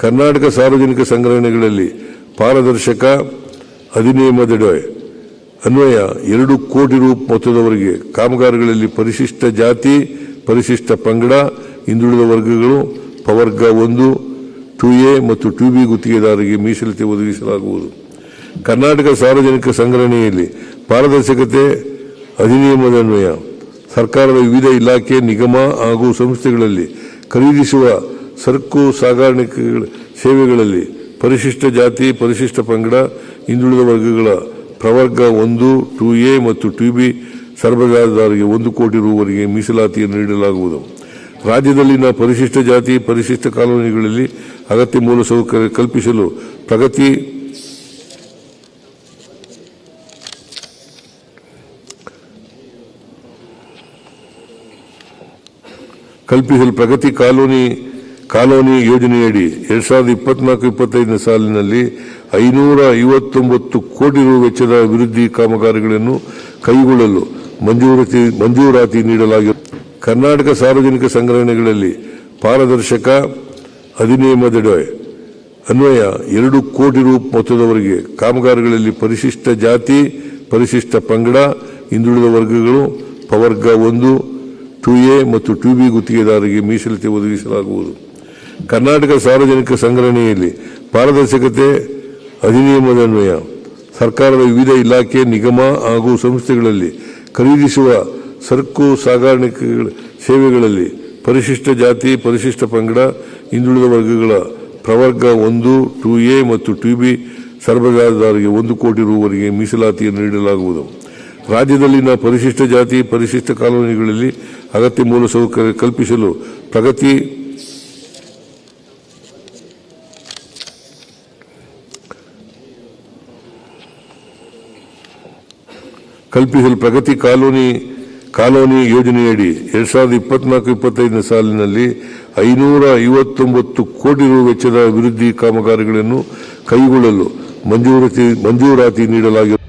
ಕರ್ನಾಟಕ ಸಾರ್ವಜನಿಕ ಸಂಗ್ರಹಣೆಗಳಲ್ಲಿ ಪಾರದರ್ಶಕ ಅಧಿನಿಯಮದಡಿ ಅನ್ವಯ 2 ಕೋಟಿ ರು ಮೊತ್ತದವರೆಗೆ ಕಾಮಗಾರಿಗಳಲ್ಲಿ ಪರಿಶಿಷ್ಟ ಜಾತಿ, ಪರಿಶಿಷ್ಟ ಪಂಗಡ, ಹಿಂದುಳಿದ ವರ್ಗಗಳು, ಪ್ರವರ್ಗ 1, 2A ಮತ್ತು 2B ಗುತ್ತಿಗೆದಾರರಿಗೆ ಮೀಸಲಾತಿ ಒದಗಿಸಲಾಗುವುದು. ಕರ್ನಾಟಕ ಸಾರ್ವಜನಿಕ ಸಂಗ್ರಹಣೆಯಲ್ಲಿ ಪಾರದರ್ಶಕತೆ ಅಧಿನಿಯಮದನ್ವಯ ಸರ್ಕಾರದ ವಿವಿಧ ಇಲಾಖೆ, ನಿಗಮ ಹಾಗೂ ಸಂಸ್ಥೆಗಳಲ್ಲಿ ಖರೀದಿಸುವ ಸರಕು ಸಾಗಾಣಿಕೆ ಸೇವೆಗಳಲ್ಲಿ ಪರಿಶಿಷ್ಟ ಜಾತಿ, ಪರಿಶಿಷ್ಟ ಪಂಗಡ, ಹಿಂದುಳಿದ ವರ್ಗಗಳ ಪ್ರವರ್ಗ 1, 2A ಮತ್ತು 2B ಸರಬರಾಜುದಾರರಿಗೆ 1 ಕೋಟಿ ರುವರೆಗೆ ಮೀಸಲಾತಿಯನ್ನು ನೀಡಲಾಗುವುದು. ರಾಜ್ಯದಲ್ಲಿನ ಪರಿಶಿಷ್ಟ ಜಾತಿ, ಪರಿಶಿಷ್ಟ ಕಾಲೋನಿಗಳಲ್ಲಿ ಅಗತ್ಯ ಮೂಲಸೌಕರ್ಯ ಕಲ್ಪಿಸಲು ಪ್ರಗತಿ ಕಾಲೋನಿ ಯೋಜನೆಯಡಿ 2024-25 ಸಾಲಿನಲ್ಲಿ 559 ಕೋಟಿ ರು ವೆಚ್ಚದ ಅಭಿವೃದ್ಧಿ ಕಾಮಗಾರಿಗಳನ್ನು ಕೈಗೊಳ್ಳಲು ಮಂಜೂರಾತಿ ನೀಡಲಾಗಿದೆ. ಕರ್ನಾಟಕ ಸಾರ್ವಜನಿಕ ಸಂಗ್ರಹಣೆಗಳಲ್ಲಿ ಪಾರದರ್ಶಕ ಅಧಿನಿಯಮದಡಿ ಅನ್ವಯ 2 ಕೋಟಿ ರು ಮೊತ್ತದವರೆಗೆ ಕಾಮಗಾರಿಗಳಲ್ಲಿ ಪರಿಶಿಷ್ಟ ಜಾತಿ, ಪರಿಶಿಷ್ಟ ಪಂಗಡ, ಹಿಂದುಳಿದ ವರ್ಗಗಳು, ಪ್ರವರ್ಗ 1, 2A ಮತ್ತು 2B ಗುತ್ತಿಗೆದಾರರಿಗೆ ಮೀಸಲಾತಿ ಒದಗಿಸಲಾಗುವುದು. ಕರ್ನಾಟಕ ಸಾರ್ವಜನಿಕ ಸಂಗ್ರಹಣೆಯಲ್ಲಿ ಪಾರದರ್ಶಕತೆ ಅಧಿನಿಯಮದನ್ವಯ ಸರ್ಕಾರದ ವಿವಿಧ ಇಲಾಖೆ, ನಿಗಮ ಹಾಗೂ ಸಂಸ್ಥೆಗಳಲ್ಲಿ ಖರೀದಿಸುವ ಸರಕು ಸಾಗಾಣಿಕೆ ಸೇವೆಗಳಲ್ಲಿ ಪರಿಶಿಷ್ಟ ಜಾತಿ, ಪರಿಶಿಷ್ಟ ಪಂಗಡ, ಹಿಂದುಳಿದ ವರ್ಗಗಳ ಪ್ರವರ್ಗ 1, 2A ಮತ್ತು 2B ಸರಬರಾಜುದಾರರಿಗೆ 1 ಕೋಟಿ ರುವರೆಗೆ ಮೀಸಲಾತಿಯನ್ನು ನೀಡಲಾಗುವುದು. ರಾಜ್ಯದಲ್ಲಿನ ಪರಿಶಿಷ್ಟ ಜಾತಿ, ಪರಿಶಿಷ್ಟ ಕಾಲೋನಿಗಳಲ್ಲಿ ಅಗತ್ಯ ಮೂಲಸೌಕರ್ಯ ಕಲ್ಪಿಸಲು ಪ್ರಗತಿ ಕಾಲೋನಿ ಯೋಜನೆಯಡಿ 2024-25 ಸಾಲಿನಲ್ಲಿ 559 ಕೋಟಿ ರು ವೆಚ್ಚದ ಅಭಿವೃದ್ಧಿ ಕಾಮಗಾರಿಗಳನ್ನು ಕೈಗೊಳ್ಳಲು ಮಂಜೂರಾತಿ ನೀಡಲಾಗಿದೆ.